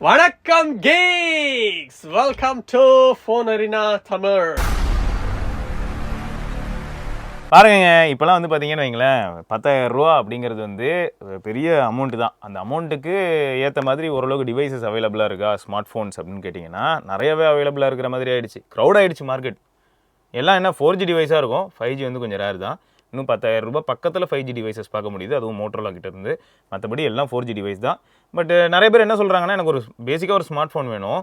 வணக்கம் geeks, welcome to Phone Arena Tamil. பாருங்க, இப்போலாம் வந்து பார்த்தீங்கன்னு வைங்களேன், 10,000 ரூபா அப்படிங்கிறது வந்து பெரிய அமௌண்ட்டு தான். அந்த அமௌண்ட்டுக்கு ஏற்ற மாதிரி ஓரளவுக்கு டிவைசஸ் அவைலபிளாக இருக்கா ஸ்மார்ட் ஃபோன்ஸ் அப்படின்னு கேட்டிங்கன்னா நிறையவே அவைலபிளாக இருக்கிற மாதிரி ஆகிடுச்சு. க்ரௌட் ஆகிடுச்சு மார்க்கெட். எல்லாம் என்ன 4G டிவைஸாக இருக்கும், 5G வந்து கொஞ்சம் ரேர் தான். இன்னும் 10,000 ரூபாய் பக்கத்தில் 5G டிவைசஸ் பார்க்க முடியுது, அதுவும் மோட்டரோலா கிட்ட இருந்து. மற்றபடி எல்லாம் 4G டிவைஸ் தான். பட் நிறைய பேர் என்ன சொல்கிறாங்கன்னா, எனக்கு ஒரு பேசிக்காக ஒரு ஸ்மார்ட் ஃபோன் வேணும்,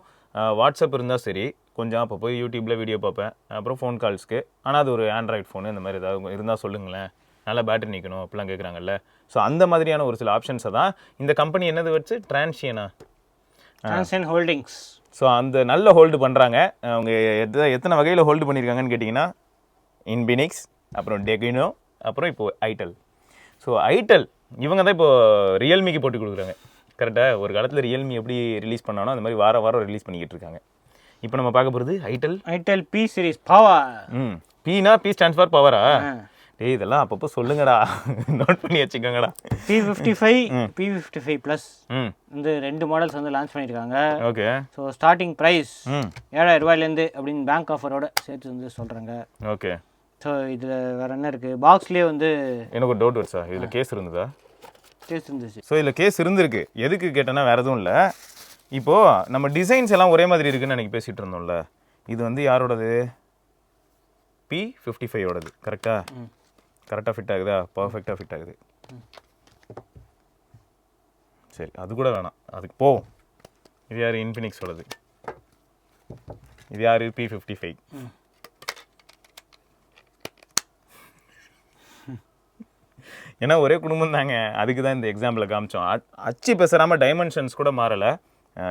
வாட்ஸ்அப் இருந்தால் சரி, கொஞ்சம் அப்போ போய் யூடியூப்பில் வீடியோ பார்ப்பேன், அப்புறம் ஃபோன் கால்ஸ்க்கு. ஆனால் அது ஒரு ஆண்ட்ராய்ட் ஃபோனு இந்த மாதிரி ஏதாவது இருந்தால் சொல்லுங்களேன், நல்லா பேட்டரி நிற்கணும் அப்படிலாம் கேட்குறாங்கல்ல. ஸோ அந்த மாதிரியான ஒரு சில ஆப்ஷன்ஸை தான் இந்த கம்பெனி என்னது வச்சு டிரான்சியன் ஹோல்டிங்ஸ். ஸோ அந்த நல்ல ஹோல்டு பண்ணுறாங்க. அவங்க எத்தனை வகையில் ஹோல்டு பண்ணியிருக்காங்கன்னு கேட்டிங்கன்னா, இன்பினிக்ஸ், அப்புறம் டெகினோ, அப்புறம் இப்போது ஐடெல். ஸோ ஐடெல் இவங்க தான் இப்போது ரியல்மிக்கு போட்டு கொடுக்குறாங்க. கரெக்டாக ஒரு காலத்தில் ரியல்மி எப்படி ரிலீஸ் பண்ணானோ அந்த மாதிரி வாரம் ரிலீஸ் பண்ணிக்கிட்டு இருக்காங்க. இப்போ நம்ம பார்க்க போகிறது ஐடெல் பி சீரிஸ் பவர். பீனா பி ஸ்டாண்ட்ஸ் ஃபார் பவரா? டேய் இதெல்லாம் அப்பப்போ சொல்லுங்கடா, நோட் பண்ணி வச்சுக்கோங்கடா. P55 P55 ப்ளஸ் இந்த 2 மாடல்ஸ் வந்து லான்ச் பண்ணியிருக்காங்க. ஓகே. ஸோ ஸ்டார்டிங் ப்ரைஸ் 7,000 ரூபாயிலேருந்து அப்படின்னு பேங்க் ஆஃபரோட சேர்த்து வந்து சொல்கிறாங்க. ஓகே. ஸோ இதில் வேறு என்ன இருக்குது, பாக்ஸ்லேயே வந்து எனக்கு ஒரு டவுட் வருது சார், இதில் கேஸ் இருந்ததா? கேஸ் இருந்துச்சு. ஸோ இதில் கேஸ் இருந்திருக்கு. எதுக்கு கேட்டேன்னா வேறு எதுவும் இல்லை, இப்போது நம்ம டிசைன்ஸ் எல்லாம் ஒரே மாதிரி இருக்குன்னு எனக்கு பேசிகிட்டு இருந்தோம்ல, இது வந்து யாரோடது? P55ஓடது. கரெக்டாக ஃபிட் ஆகுதா? பர்ஃபெக்டாக ஃபிட் ஆகுது. சரி, அது கூட வேணாம், அதுக்கு போவோம். இது யார்? இன்ஃபினிக்ஸோடது. இது யார்? P55. ஏன்னா ஒரே குடும்பம் தாங்க, அதுக்கு தான் இந்த எக்ஸாம்பிளை காமிச்சோம். அச்சு பேசுகிறாமல் டைமென்ஷன்ஸ் கூட மாறலை,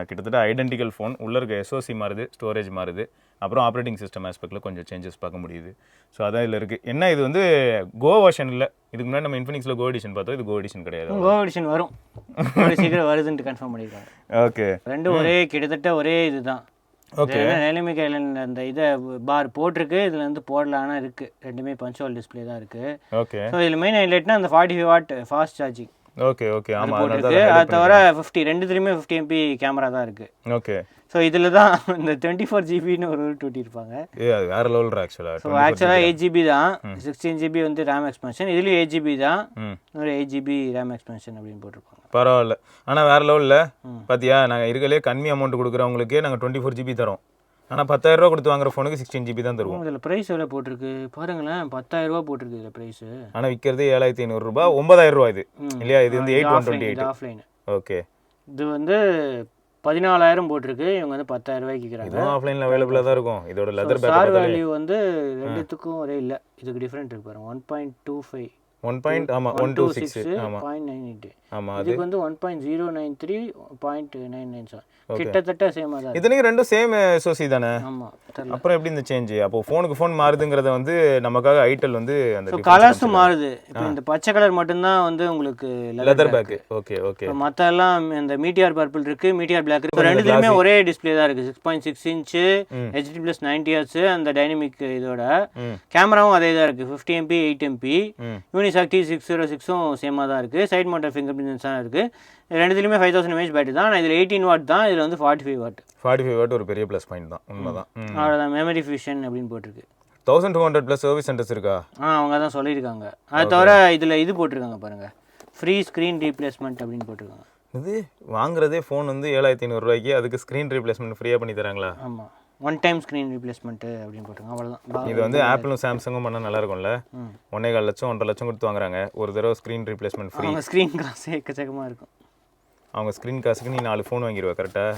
கிட்டத்தட்ட ஐடென்டிக்கல் ஃபோன். உள்ளே இருக்க SOC மாறுது, ஸ்டோரேஜ் மாறுது, அப்புறம் ஆப்ரேட்டிங் சிஸ்டம் ஆஸ்பெக்டில் கொஞ்சம் சேஞ்சஸ் பார்க்க முடியுது. ஸோ அதான் இதில் இருக்குது. என்ன இது வந்து கோ வெர்ஷன் இல்லை. இதுக்கு முன்னாடி நம்ம இன்ஃபினிக்ஸில் கோ எடிஷன் பார்த்தோம், இது கோ எடிஷன் கிடையாது. கோ எடிஷன் வரும், சீக்கிரம் வருதுன்ட்டு கன்ஃபார்ம் பண்ணியிருக்காங்க. ஓகே. ரெண்டும் ஒரே கிட்டத்தட்ட ஒரே இதுதான். ஓகே. நிலைமை கையில் அந்த இதை பார் போட்டிருக்கு, இதில் வந்து போடலான்னு இருக்குது. ரெண்டுமே பஞ்சுவல் டிஸ்பிளே தான் இருக்குது. ஓகே. ஸோ இதில் மெயின் ஹைலைட்னா அந்த 45 watt fast charging. Okay okay. ஆமாம், போட்டிருக்கு. அது தவிர 50 ரெண்டுத்துலேயுமே 50 MP கேமரா தான் இருக்குது. ஓகே. ஸோ இதில் தான் இந்த 24 GBன்னு ஒரு டூட்டிருப்பாங்க. அது வேறு லெவல் ஆக்சுவலாக. ஸோ ஆக்சுவலாக 8 GB தான், 16 GB வந்து ரேம் எக்ஸ்பென்ஷன். இதுலேயும் 8 GB தான், ஒரு 8 GB ரேம் எக்ஸ்பென்ஷன் அப்படின்னு போட்டிருப்பாங்க. பரவாயில்ல. ஆனால் வேறு லெவலில் பார்த்தியா, நாங்கள் இருக்கலே கம்மி அமௌண்ட் கொடுக்குறவங்களுக்கே நாங்கள் 24 GB தரோம். ஆனால் 10,000 ரூபா கொடுத்து வாங்குற ஃபோனுக்கு 16 GB தான் தருவோம். இதில் ப்ரைஸ் எவ்வளோ போட்டிருக்கு பாருங்களேன், 10,000 ரூபா போட்டிருக்கு இதில் ப்ரைஸு. ஆனால் விற்கிறது 7,500 ரூபா, 9,000 ரூபா இது இல்லையா? இது வந்து 8,128 ஆஃப்லைன். ஓகே. இது வந்து 14,000 போட்டிருக்கு, இவங்க வந்து 10,000 ரூபாய்க்கு விற்கிறாங்க. இதுவும் ஆஃப்லைனில் அவைலபிளாக தான் இருக்கும். இதோட லெதர் பேக் ஸ்டார் வேல்யூ வந்து ரெண்டுத்துக்கும் ஒரே இல்லை, இதுக்கு டிஃப்ரெண்ட் இருக்கு பாருங்க. 1.25 ஆமாம் 126 ஆமாம் 0.98. ஆமாம், அதுக்கு வந்து 1.093 0.997 கிட்டத்தட்ட சேமாக தான். இத்தனைக்கு ரெண்டும் சேம் SOC தானே? ஆமாம். அப்புறம் எப்படி இந்த சேஞ்ச்? அப்போ ஃபோனுக்கு ஃபோன் மாறுதுங்கிறத வந்து நமக்காக ஐடெல் வந்து அந்த கலர்ஸும் மாறுது. இப்போ இந்த பச்சை கலர் மட்டும்தான் வந்து உங்களுக்கு லெதர் பேக். Okay okay. மற்ற எல்லாம் இந்த மீட்டியார் பர்பிள் இருக்கு, மீட்டியார் பிளாக் இருக்கு. ரெண்டுத்துலயுமே ஒரே டிஸ்பிளே தான் இருக்கு. 6.6 இன்ச் HD+90 Hz அந்த டைனமிக் இதோட. கேமராவும் அதே தான் இருக்கு, 50 MP 8 MP. யூனிசாக் T606ம் சேமாக தான் இருக்கு. Side mounted fingerprint sensor இருக்கு. ரெண்டுத்துலையுமே 5000 mAh பேட்டரி தான். இதில் 18 வாட் தான், இதில் வந்து 45 வாட். 45 வாட் ஒரு பெரிய ப்ளஸ் பாயிண்ட் தான், உண்மைதான். அவ்வளோதான். மெமரி ஃபியூஷன் அப்படின்னு போட்டிருக்கு. 1200+ சர்வீஸ் சென்டர்ஸ் இருக்கா? அவங்க தான் சொல்லியிருக்காங்க. அது தவிர இதில் இது போட்டிருக்காங்க பாருங்க, ஃப்ரீ ஸ்க்ரீன் ரீப்ளேஸ்மெண்ட் அப்படின்னு போட்டிருக்காங்க. இது வாங்குறதே ஃபோன் வந்து 7,500 ரூபாய்க்கு, அதுக்கு ஸ்க்ரீன் ரீப்ளேஸ்மெண்ட் ஃப்ரீயாக பண்ணி தராங்களா? ஆமாம், ஒன் டைம் ஸ்க்ரீன் ரீப்ளேஸ்மெண்ட்டு அப்படின்னு போட்டிருக்காங்க. அவ்வளோதான். இது வந்து ஆப்பிளும் சாம்சங்கும் பண்ணால் நல்லா இருக்கும்ல. 1.25 லட்சம் 1.5 லட்சம் கொடுத்து வாங்குறாங்க, ஒரு தடவை ஸ்க்ரீன் ரீப்ளேஸ்மெண்ட் ஃப்ரீ. ஸ்க்ரீன் காசு எக்கச்சக்கமாக இருக்கும். அவங்க ஸ்க்ரீன் காசுக்கு நீ 4 ஃபோன் வாங்கிடுவா கரெக்டாக.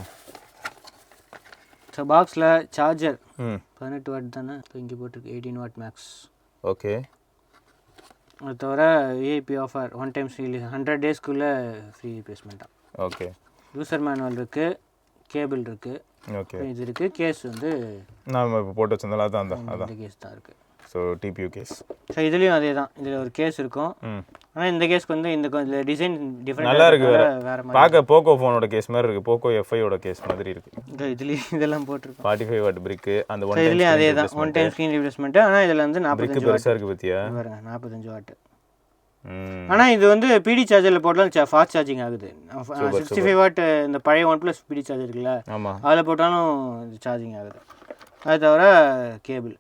ஸோ பாக்ஸில் சார்ஜர் 18 வாட் தானே, இப்போ இங்கே போட்டிருக்கு 18 வாட் மேக்ஸ். ஓகே. அது தவிர VIP offer, one time free, 100 டேஸ்க்குள்ளே ஃப்ரீ ரீப்ளேஸ்மெண்ட்டாக. ஓகே. யூசர் மேனுவல் இருக்குது, கேபிள் இருக்குது. ஓகே. இது இருக்குது. கேஸ் வந்து நான் இப்போ போட்டு வச்சிருந்தாலும் அதான் கேஸ் தான் இருக்குது. So TPU case. ஸோ இதுலேயும் அதே தான், இதில் ஒரு கேஸ் இருக்கும். ஆனால் இந்த கேஸ்க்கு வந்து இந்த கொஞ்சம் டிசைன் டிஃப்ரெண்ட் நல்லா இருக்குது, வேறு மாதிரி பார்க்க. போக்கோ ஃபோனோட கேஸ் மாதிரி இருக்குது, போக்கோ FIயோட கேஸ் மாதிரி இருக்குது. இதுலேயும் இதெல்லாம் போட்டிருக்கோம். 45 வாட் பிரிக்கு. அந்த இதுலேயும் அதே தான், ஒன் டைம் ஸ்க்ரீன் ரீப்ளேஸ்மெண்ட்டு. ஆனால் இதில் வந்து 45 பெருசாக இருக்குது பற்றியா? பாருங்க, 45 வாட். ஆனால் இது வந்து பிடி சார்ஜரில் போட்டாலும் ஃபாஸ்ட் சார்ஜிங் ஆகுது. 65 வாட் இந்த பழைய OnePlus பிடி சார்ஜர் இருக்குல்ல, அதில் போட்டாலும் இது சார்ஜிங் ஆகுது. அது தவிர கேபிள்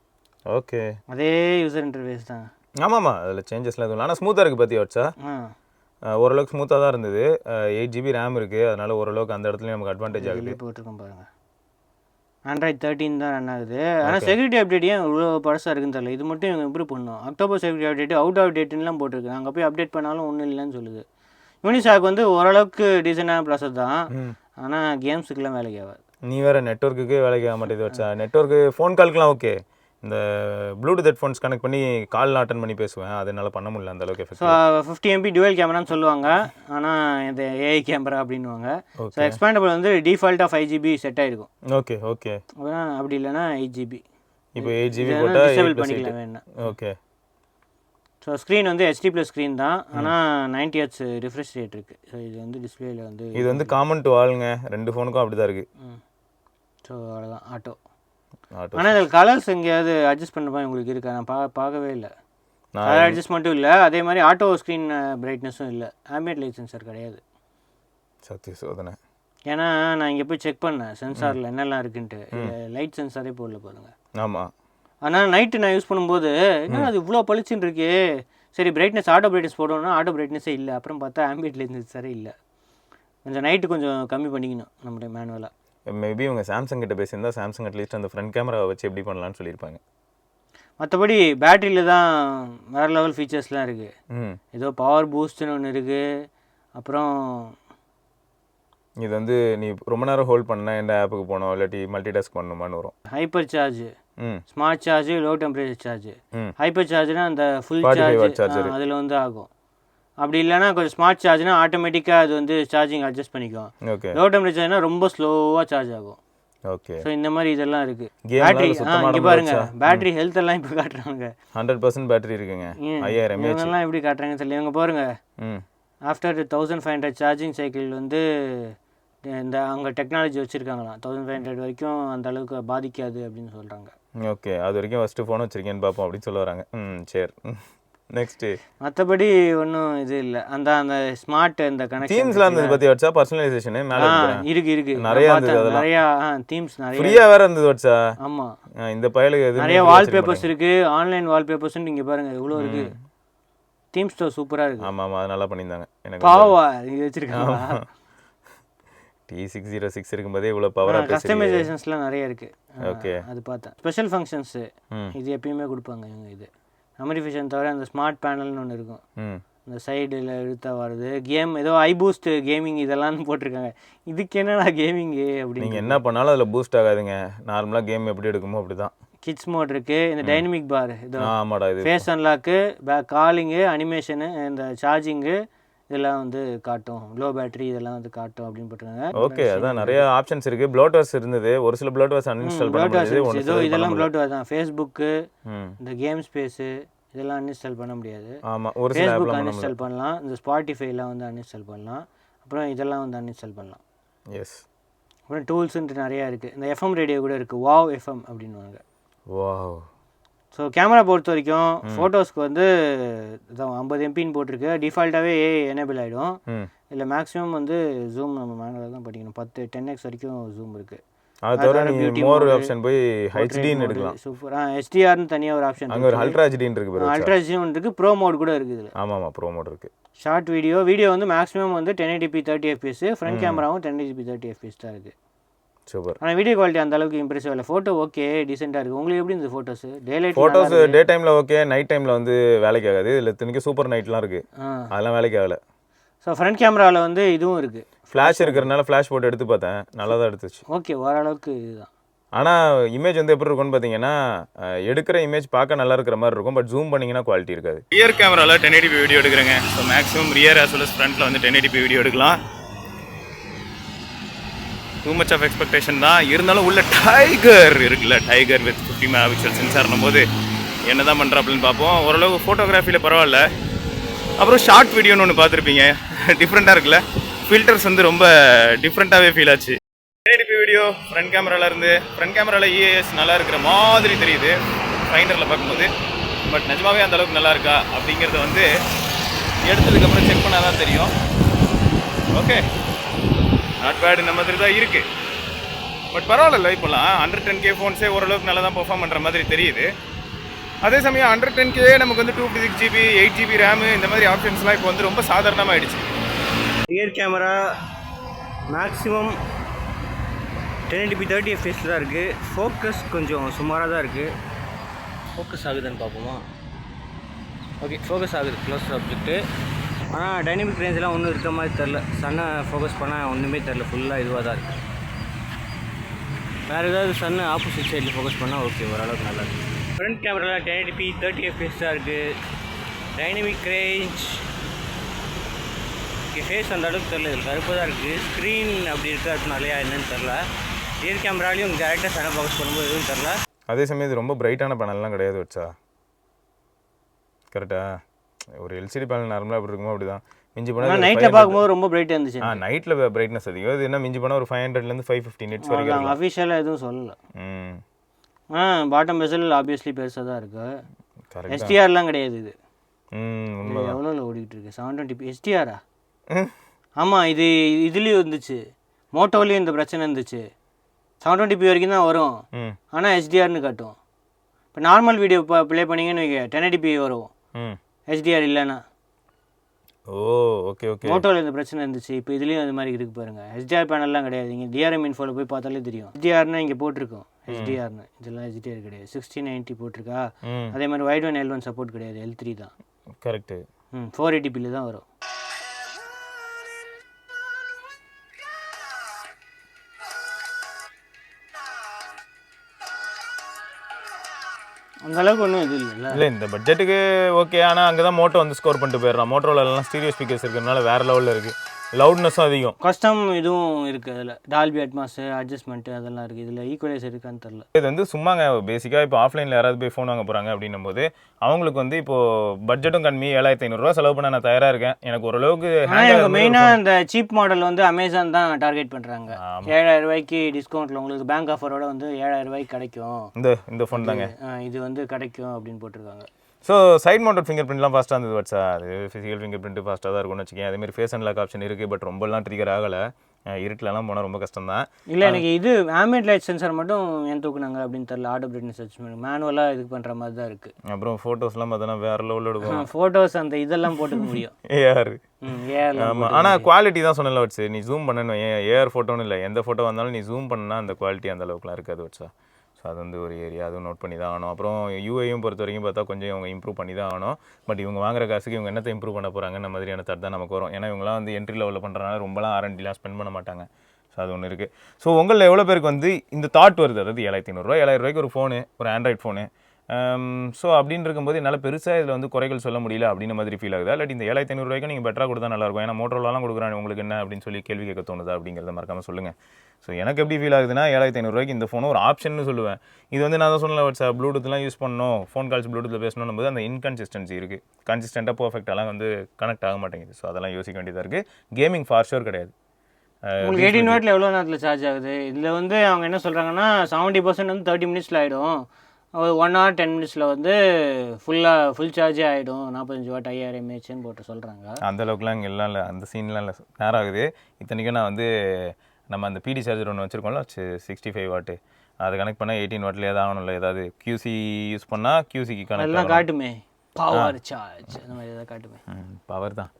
ஓகே, அதே யூசர் இன்டர்ஃபேஸ் தான். ஆமாம்மா, அதில் சேஞ்சஸ்லாம் எதுவும் இல்லை. ஆனால் ஸ்மூத்தாக இருக்குது பற்றி வச்சா ஓரளவுக்கு ஸ்மூத்தாக தான் இருந்தது. 8 GB ரேம் இருக்குது, அதனால் ஓரளவுக்கு அந்த இடத்துலையும் நமக்கு அட்வான்டேஜ் ஆகுது. போட்டிருக்கோம் பாருங்கள், Android 13 தான் ரன் ஆகுது. ஆனால் செக்யூரிட்டி அப்டேட் ஏன் இவ்வளோ பழசாக இருக்குன்னு தெரியல. இது மட்டும் இவங்க இம்ப்ரூவ் பண்ணோம். October security update out of டேட்டுலாம் போட்டிருக்கு. அங்கே போய் அப்டேட் பண்ணாலும் ஒன்றும் இல்லைன்னு சொல்லுது. யூனிசாக் வந்து ஓரளவுக்கு டீசெண்டான ப்ராசஸ் தான், ஆனால் கேம்ஸுக்கெல்லாம் வேலைக்கு ஆகாது. நீ வேறு நெட்ஒர்க்குக்கு வேலைக்கு ஆக மாட்டேது வச்சா. நெட்ஒர்க்கு ஃபோன் கால்க்குலாம் ஓகே, இந்த ப்ளூடூத் ஹெட்ஃபோன்ஸ் கனெக்ட் பண்ணி கால் அட்டன் பண்ணி பேசுவேன், அதனால பண்ண முடியல அந்த அளவுக்கு எஃபெக்ட். ஸோ 50 MP டுவெல் கேமரான்னு சொல்லுவாங்க, ஆனால் இந்த ஏஐ கேமரா அப்படின்வாங்க. ஸோ எக்ஸ்பேண்டபிள் வந்து டிஃபால்ட்டாக 5 GB செட் ஆகிருக்கும். ஓகே ஓகே, அப்படி இல்லைன்னா 8 GB. இப்போ 8 GB போட்டால் டிசேபிள் பண்ணிக்கலாம் வேணும். ஓகே. ஸோ ஸ்க்ரீன் வந்து HD+ ஸ்க்ரீன் தான், ஆனால் 90 Hz ரிஃப்ரெஷ் ரேட் இருக்குது. ஸோ இது வந்து டிஸ்பிளேயில் வந்து இது வந்து காமன் டு ஆளுங்க, ரெண்டு ஃபோனுக்கும் அப்படி தான் இருக்குது. ஸோ அவ்வளோதான் ஆட்டோ. ஆனால் இதில் கலர்ஸ் எங்கேயாவது அட்ஜஸ்ட் பண்ண மாதிரி உங்களுக்கு இருக்கா? நான் பார்க்கவே இல்லை. கலர் அட்ஜஸ்ட்மெண்ட்டும் இல்லை, அதே மாதிரி ஆட்டோ ஸ்க்ரீன் பிரைட்னஸும் இல்லை. ஆம்பியன்ட் லைட் சென்சார் கிடையாது. சத்திய சோதனை. ஏன்னா நான் இங்கே போய் செக் பண்ணேன் சென்சாரில் என்னெல்லாம் இருக்குன்ட்டு, லைட் சென்சாரே போடல பாருங்க. ஆமாம், ஆனால் நைட்டு நான் யூஸ் பண்ணும்போது என்ன அது இவ்வளோ பளிச்சுன்னு இருக்கே, சரி பிரைட்னஸ் ஆட்டோ பிரைட்னஸ் போடணும்னா ஆட்டோ பிரைட்னஸே இல்லை. அப்புறம் பார்த்தா ஆம்பியன்ட் லைட் சென்சாரே இல்லை. கொஞ்சம் நைட்டு கொஞ்சம் கம்மி பண்ணிக்கணும் நம்மளுடைய மேனுவலாக. மேபி இவங்க சாம்சங் கிட்ட பேசியிருந்தா சாம்சங் அட்லீஸ்ட் அந்த ஃப்ரண்ட் கேமராவை வச்சு எப்படி பண்ணலான்னு சொல்லியிருப்பாங்க. மற்றபடி பேட்டரியில் தான் வேறு லெவல் ஃபீச்சர்ஸ்லாம் இருக்குது. ஏதோ பவர் பூஸ்ட்னு ஒன்று இருக்குது. அப்புறம் இது வந்து நீ ரொம்ப நேரம் ஹோல்ட் பண்ணால் எந்த ஆப்புக்கு போனோம் இல்லாட்டி மல்டி டாஸ்க் பண்ணணுமான்னு வரும். Hyper charge, smart charge, low temperature charge. Hyper சார்ஜ்னா அந்த ஃபுல் சார்ஜ் அதில் வந்து ஆகும். அப்படி இல்லைனா கொஞ்சம் ஸ்மார்ட் சார்ஜ்னா ஆட்டோமேட்டிக்காக அது வந்து சார்ஜிங் அட்ஜஸ்ட் பண்ணிக்கும். லோ டெம்பரேச்சர்னா ரொம்ப ஸ்லோவாக சார்ஜ் ஆகும். ஓகே. ஸோ இந்த மாதிரி இதெல்லாம் இருக்குது. பேட்டரி இங்கே பாருங்க, பேட்டரி ஹெல்த் எல்லாம் இப்போ காட்டுறாங்க. 100% பேட்டரி இருக்குங்க. 5000 mAh இதெல்லாம் எப்படி காட்டுறாங்கன்னு சொல்லி இவங்க பாருங்க. ஆஃப்டர் 1500 சார்ஜிங் சைக்கிள் வந்து இந்த அவங்க டெக்னாலஜி வச்சுருக்காங்களாம். 1500 வரைக்கும் அந்த அளவுக்கு பாதிக்காது அப்படின்னு சொல்கிறாங்க. ஓகே, அது வரைக்கும் ஃபஸ்ட்டு ஃபோன் வச்சுருக்கேன்னு பார்ப்போம் அப்படின்னு சொல்ல வராங்க. சரி, நெக்ஸ்ட்டு மற்றபடி ஒன்றும் இது இல்லை. அந்த அந்த ஸ்மார்ட் இந்த கனெக்ஷன் தீம்ஸ்லாம் இருந்தது பற்றி வச்சா பர்சனலைசேஷன் மேலே இருக்கு நிறையா இருந்தது. நிறையா தீம்ஸ் நிறைய ஃப்ரீயாக வேறு இருந்தது வச்சா. ஆமாம், இந்த பயலுக்கு எது நிறைய வால்பேப்பர்ஸ் இருக்குது. ஆன்லைன் வால்பேப்பர்ஸ் நீங்கள் பாருங்கள் எவ்வளோ இருக்குது. தீம் ஸ்டோர் சூப்பராக இருக்குது. ஆமாம் ஆமாம், அது நல்லா பண்ணியிருந்தாங்க. எனக்கு பாவா இது வச்சுருக்காங்க. T606 இருக்கும்போதே இவ்வளோ பவராக கஸ்டமைசேஷன்ஸ்லாம் நிறைய இருக்குது. ஓகே, அது பார்த்தேன். ஸ்பெஷல் ஃபங்க்ஷன்ஸு இது எப்பயுமே கொடுப்பாங்க இவங்க. இது மெமரி ஃபியூஷன் தவிர அந்த ஸ்மார்ட் பேனல்னு ஒன்று இருக்கும், இந்த சைடில் இழுத்தா வருது. கேம் ஏதோ ஐ பூஸ்ட் கேமிங் இதெல்லாம் போட்டிருக்காங்க. இதுக்கு என்னடா கேமிங்கு அப்படின்னு. நீங்கள் என்ன பண்ணாலும் அதில் பூஸ்ட் ஆகாதுங்க. நார்மலாக கேம் எப்படி எடுக்குமோ அப்படி தான். கிட்ஸ் மோட் இருக்குது, இந்த டைனமிக் பார், இது ஆமாடா, இது ஃபேஸ் அன்லாக்கு, காலிங்கு, அனிமேஷனு, இந்த சார்ஜிங்கு இதெல்லாம் வந்து காட்டும். லோ பேட்டரி இதெல்லாம் வந்து காட்டும் அப்படின்னு போட்டுருக்காங்க. ஓகே, அதான் நிறைய ஆப்ஷன்ஸ் இருக்குது. ப்ளோட்வேர்ஸ் இருந்தது, ஒரு சில ப்ளோட்வேர்ஸ் அன்இன்ஸ்டால் பண்ண முடியாது. ஏதோ இதெல்லாம் ப்ளோட்வேர் தான். ஃபேஸ்புக்கு, இந்த கேம் ஸ்பேஸு இதெல்லாம் அன்இன்ஸ்டால் பண்ண முடியாது. ஆமாம், ஒரு சில ஃபேஸ்புக் அன்இன்ஸ்டால் பண்ணலாம். இந்த ஸ்பாட்டிஃபைலாம் வந்து அன்இன்ஸ்டால் பண்ணலாம். அப்புறம் இதெல்லாம் வந்து அன்இன்ஸ்டால் பண்ணலாம். எஸ். அப்புறம் டூல்ஸுன்ட்டு நிறையா இருக்குது. இந்த எஃப்எம் ரேடியோ கூட இருக்குது, வாவ் எஃப்எம் அப்படின்வாங்க. வாவ். ஸோ கேமரா பொறுத்த வரைக்கும் ஃபோட்டோஸ்க்கு வந்து 50 MPன்னு போட்டிருக்கு. டிஃபால்ட்டாகவே எனேபிள் ஆகிடும். இல்லை மேக்ஸிமம் வந்து ஜூம் நம்ம மேனுவலாக தான் படிக்கணும். 10x வரைக்கும் ஜூம் இருக்குது. அது தவிர நீங்க மோர் ஆப்ஷன் போய் ஹெச்டின்னு எடுக்கலாம். சூப்பர். HDRனு தனியாக ஒரு ஆப்ஷன் அங்கே ஒரு அல்ட்ரா ஹெச்டின்னு இருக்குது பாருங்க. அல்ட்ரா ஹெச்டின்னு இருக்குது. ப்ரோ மோட் கூட இருக்குது இதில். ஆமாம், ப்ரோ மோட் இருக்குது. ஷார்ட் வீடியோ வந்து மேக்ஸிமம் வந்து 1080p 30 fps. ஃப்ரண்ட் கேமராவும் 1080p 30 fps தான் இருக்குது. சூப்பர். ஆனால் வீடியோ குவாலிட்டி அந்த அளவுக்கு இம்ப்ரெசிவ் இல்லை. ஃபோட்டோ ஓகே டீசெண்டாக இருக்குது. உங்களுக்கு எப்படி இந்த ஃபோட்டோஸ்? ஃபோட்டோஸ் டே டைமில் ஓகே, நைட் டைமில் வந்து வேலைக்கு ஆகாது. இதில் இத்தனைக்கு சூப்பர் நைட்லாம் இருக்குது, அதெல்லாம் வேலைக்கு ஆகலை. ஸோ ஃப்ரண்ட் கேமராவில் வந்து இதுவும் இருக்குது. ஃப்ளாஷ் இருக்கிறனால ஃப்ளாஷ் போட்டு எடுத்து பார்த்தேன், நல்லா தான் எடுத்துச்சு. ஓகே, ஓரளவுக்கு இதுதான். ஆனால் இமேஜ் வந்து எப்படி இருக்கும்னு பார்த்தீங்கன்னா, எடுக்கிற இமேஜ் பார்க்க நல்லா இருக்கிற மாதிரி இருக்கும், பட் ஜூம் பண்ணிங்கன்னா குவாலிட்டி இருக்காது. ரியர் கேமராவில் 1080p வீடியோ எடுக்கிறேங்க. So maximum rear as well as ஃப்ரண்ட்டில் வந்து 1080p வீடியோ எடுக்கலாம். டூ மச் ஆஃப் எக்ஸ்பெக்டேஷன் தான் இருந்தாலும். உள்ள டைகர் இருக்குல்ல, டைகர் வித் 50 MP சென்சார்னும் போது என்ன தான் பண்ணுறாப்புலன்னு பார்ப்போம். ஓரளவு ஃபோட்டோகிராஃபியில் பரவாயில்ல. அப்புறம் ஷார்ட் வீடியோன்னு ஒன்று பார்த்துருப்பீங்க, டிஃப்ரெண்ட்டாக இருக்குல்ல. ஃபில்டர்ஸ் வந்து ரொம்ப டிஃப்ரெண்ட்டாகவே ஃபீல் ஆச்சு. 1080p வீடியோ ஃப்ரண்ட் கேமராவில் இருந்து, ஃப்ரண்ட் கேமராவில் EAS நல்லா இருக்கிற மாதிரி தெரியுது ஃபைண்டரில் பார்க்கும்போது. பட் நிஜமாவே அந்தளவுக்கு நல்லா இருக்கா அப்படிங்கிறத வந்து எடுத்ததுக்கப்புறம் செக் பண்ணால் தான் தெரியும். ஓகே, நாட் பேட் இந்த மாதிரி தான் இருக்குது. பட் பரவாயில்ல, இப்போலாம் 110K ஃபோன்ஸே ஓரளவுக்கு நல்லா தான் பெர்ஃபார்ம் பண்ணுற மாதிரி தெரியுது. அதே சமயம் 110K நமக்கு வந்து 256GB 8GB ரேமு இந்த மாதிரி ஆப்ஷன்ஸ்லாம் இப்போ வந்து ரொம்ப சாதாரணமாகிடுச்சு. Rear camera maximum 1080p 30fps தான் இருக்குது. ஃபோக்கஸ் கொஞ்சம் சுமாராக தான் இருக்குது. ஃபோக்கஸ் ஆகுதுன்னு பார்ப்போமா? ஓகே, ஃபோக்கஸ் ஆகுது க்ளோஸ் ஆப்ஜெக்ட்டு. ஆனால் டைனமிக் ரேஞ்செலாம் ஒன்றும் இருக்க மாதிரி தெரில. சன்னை ஃபோக்கஸ் பண்ணால் ஒன்றுமே தெரில, ஃபுல்லாக இதுவாக தான் இருக்குது. வேறு ஏதாவது சன்னு ஆப்போசிட் சைடில் ஃபோக்கஸ் பண்ணால் ஓகே, ஓரளவுக்கு நல்லா இருக்குது. ஃப்ரண்ட் கேமராவில் 1080p 30fps தான் இருக்குது. டைனமிக் ரேஞ்ச் ஓகே, ஃபேஸ் அந்த அளவுக்கு தெரில, இதில் கருப்பாக தான் இருக்குது. ஸ்க்ரீன் அப்படி இருக்கிறதுனாலையா என்னன்னு தெரில. ரியர் கேமராலையும் டேரெக்டாக சன்னை ஃபோக்கஸ் பண்ணும்போது எதுவும் தெரில. அதே சமயம் இது ரொம்ப பிரைட்டான பேனல்லாம் கிடையாது வச்சா, கரெக்டா? ஒரு எல்சிடி பேனல் நார்மலாக அப்படி இருக்குமோ அப்படி தான். மிஞ்சி போனால் நைட்டில் பார்க்கும்போது ரொம்ப பிரைட்டாக இருந்துச்சு. நைட்டில் பிரைட்னஸ் அதிகம். இது என்ன மிஞ்சி போனால் ஒரு 500லேருந்து 550 nits வரைக்கும். அஃபிஷியலாக எதுவும் சொல்லலை. பாட்டம் பெசல் ஆப்வியஸ்லி பெருசாக தான் இருக்குது. எஸ்டிஆர்லாம் கிடையாது இது. எவ்வளோ ஓடிக்கிட்டு இருக்கு? 720p எஸ்டிஆரா? ஆமாம், இது இதுலேயும் இருந்துச்சு, மோட்டோலேயும் இந்த பிரச்சனை இருந்துச்சு. 720p வரைக்கும் தான் வரும், ஆனால் HDRனு காட்டும். இப்போ நார்மல் வீடியோ ப்ளே பண்ணிங்கன்னு வைக்க 1080p வரும், HDR இல்லைன்னா. ஓ ஓகே ஓகே. மோட்டோவில் இந்த பிரச்சனை இருந்துச்சு. இப்போ இதுலேயும் அது மாதிரி இருக்குது பாருங்கள். HDR பேனல்லாம் கிடையாது. இங்கே DRM இன்ஃபோவில் போய் பார்த்தாலே தெரியும். HDRனு இங்கே போட்டிருக்கோம், HDRனு. இதெல்லாம் HDR கிடையாது. 1690 போட்டிருக்கா. அதே மாதிரி வைட் ஒன் L1 சப்போர்ட் கிடையாது, L3 தான். கரெக்டு. 480p தான் வரும். அந்த அளவுக்கு ஒன்றும் இது இல்லை. இந்த பட்ஜெட்டுக்கு ஓகே. ஆனால் அங்கே தான் மோட்டோ வந்து ஸ்கோர் பண்ணிட்டு போயிடலாம். மோட்டோலலாம் ஸ்டீரியோ ஸ்பீக்கர்ஸ் இருக்கிறதுனால வேறு லெவலில் இருக்குது. லவுட்னஸும் அதிகம். கஸ்டம் இதுவும் இருக்குது அதில். டால்பி அட்மாஸ் அட்ஜஸ்ட்மெண்ட்டு அதெல்லாம் இருக்குது. இதில் ஈக்குவலைசர் இருக்கான்னு தெரில. இது வந்து சும்மாங்க பேசிக்காக இப்போ ஆஃப்லைனில் யாராவது போய் ஃபோன் வாங்க போகிறாங்க அப்படின்னும் போது அவங்களுக்கு வந்து இப்போது பட்ஜெட்டும் கம்மி, 7500 செலவு பண்ண நான் தயாராக இருக்கேன். எனக்கு ஓரளவுக்கு மெயினாக இந்த சீப் மாடல் வந்து அமேசான் தான் டார்கெட் பண்ணுறாங்க. 7000 டிஸ்கவுண்ட்டில் உங்களுக்கு பேங்க் ஆஃபரோட வந்து 7000 கிடைக்கும். இந்த ஃபோன் தாங்க இது வந்து கிடைக்கும் அப்படின்னு போட்டிருக்காங்க. ஸோ சைட் மவுண்டட் ஃபிங்கர் பிரிண்ட்லாம் ஃபாஸ்ட்டாக இருந்தது வச்சா. அது ஃபிசிக்கல் ஃபிங்கர் பிரிண்ட் ஃபாஸ்ட்டாக தான் இருக்கும்னு வச்சுக்கேன். அதேமாதிரி ஃபேஸ் அன்லாக் ஆப்ஷன் இருக்குது. பட் ரொம்பலாம் ட்ரிகர் ஆகலை. இருட்டிலலாம் போனால் ரொம்ப கஷ்டம் தான். இல்லை, எனக்கு இது ஆம்பியன்ட் லைட் சென்சார் மட்டும் ஏன் தூக்குனாங்க அப்படின்னு தெரியல. ஆட்டோ பிரைட்னஸ் அட்ஜஸ்ட்மெண்ட் மேனுவலாக இது பண்ணுற மாதிரி தான் இருக்குது. அப்புறம் ஃபோட்டோஸ்லாம் பார்த்தோன்னா வேறு லெவலில் எடுக்கும். ஃபோட்டோஸ் அந்த இதெல்லாம் போட்டுக்க முடியும். ஏஆர். ஆமாம், ஆனால் குவாலிட்டி தான் சொன்னல வச்சு. நீ ஜூம் பண்ணணும், ஏஆர் ஃபோட்டோன்னு இல்லை, எந்த ஃபோட்டோ வந்தாலும் நீ ஜூம் பண்ணால் அந்த குவாலிட்டி அந்த அளவுக்குலாம் இருக்காது வச்சா. ஸோ அது வந்து ஒரு ஏரியா, அதுவும் நோட் பண்ணி தான் ஆகணும். அப்புறம் யூஐயும் பொறுத்த வரைக்கும் பார்த்தா கொஞ்சம் இவங்க இம்ப்ரூவ் பண்ணி தான் ஆகணும். பட் இவங்க வாங்குற காசுக்கு இவங்க என்னத்தை இம்ப்ரூவ் பண்ண போகிறாங்கன்ற மாதிரியான தாட் தான் நமக்கு வரும். ஏன்னா இவங்களாம் வந்து என்ட்ரி லெவலில் பண்ணுறதுனால ரொம்பலாம் R&Dலாம் ஸ்பெண்ட் பண்ண மாட்டாங்க. ஸோ அது ஒன்று இருக்குது. ஸோ உங்களில் எவ்வளோ பேருக்கு வந்து இந்த தாட் வருது, அதாவது 7500 7000 ஒரு ஃபோனு, ஒரு ஆண்ட்ராய்ட் ஃபோனு. ஸோ அப்படின்னு இருக்கும்போது என்னால் பெருசாக இதில் வந்து குறைகள் சொல்ல முடியல அப்படின்ற மாதிரி ஃபீல் ஆகுதா? இல்லாட்டி இந்த 7500 நீங்கள் பெட்டராக கொடுத்தா நல்லாயிருக்கும். ஏன்னா மோட்டோலலாம் கொடுக்குறாங்க, உங்களுக்கு என்ன அப்படின்னு சொல்லி கேள்வி கேட்க தோணுதா அப்படிங்கிறத மறக்காமல் சொல்லுங்கள். ஸோ எனக்கு எப்படி ஃபீல் ஆகுதுன்னா 7500 இந்த ஃபோனும் ஒரு ஆப்ஷன் சொல்லுவேன். இது வந்து நான் தான் சொன்னல வாட்ஸ்அப் ப்ளூடூத்லாம் யூஸ் பண்ணணும், ஃபோன் கால்ஸ் ப்ளூடூத்தில் பேசணும் போது அந்த இன்கன்சிஸ்டன்சி இருக்குது. கன்சிஸ்டண்ட்டாக பர்ஃபெக்டாலாம் வந்து கனெக்ட் ஆக மாட்டேங்குது. ஸோ அதெல்லாம் யோசிக்க வேண்டியதாக இருக்குது. கேமிங் ஃபார் ஷூர் கிடையாது. உங்களுக்கு 18 வாட்டில் எவ்வளோ நேரத்தில் சார்ஜ் ஆகுது? இதில் வந்து அவங்க என்ன சொல்கிறாங்கன்னா 70% வந்து 30 மினிட்ஸில் ஆகிடும். 1 hour 10 minutesல வந்து ஃபுல் சார்ஜே ஆகிடும். 45 வாட் 5000 mAhன்னு போட்டு சொல்கிறாங்க. அந்த அளவுக்குலாம் இங்கே எல்லாம் இல்லை, அந்த சீன்லாம் இல்லை. நேரம் ஆகுது. இத்தனைக்கும் நான் வந்து நம்ம அந்த பிடி சார்ஜர் ஒன்று வச்சுருக்கோம்ல 65 வாட்டு, அதை கனெக்ட் பண்ணால் 18 வாட்லேயே தான் ஆகணும்ல. ஏதாவது QC யூஸ் பண்ணால் QCக்கு கனெக்ட் எல்லாம் காட்டுமே, பவர் சார்ஜ் அந்த மாதிரி ஏதாவது காட்டுமே. பவர் தான்.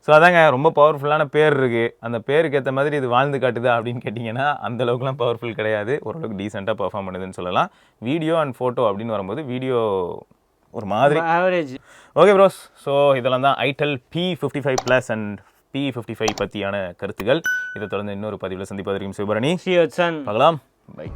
ஸோ அதாங்க, ரொம்ப பவர்ஃபுல்லான பேர் இருக்குது. அந்த பேருக்கு ஏற்ற மாதிரி இது வாழ்ந்து காட்டுதா அப்படின்னு கேட்டிங்கன்னா அந்த அளவுக்குலாம் பவர்ஃபுல் கிடையாது. ஓரளவுக்கு டீசெண்டாக பர்ஃபார்ம் பண்ணுதுன்னு சொல்லலாம். வீடியோ அண்ட் ஃபோட்டோ அப்படின்னு வரும்போது வீடியோ ஒரு மாதிரி ஆவரேஜ். Okay bros. ஸோ இதெல்லாம் தான் Itel P55 அண்ட் P55 பற்றியான கருத்துக்கள். இதை தொடர்ந்து இன்னொரு பதிவில் சந்திப்பதற்கும் சிவபரணி பார்க்கலாம். பை.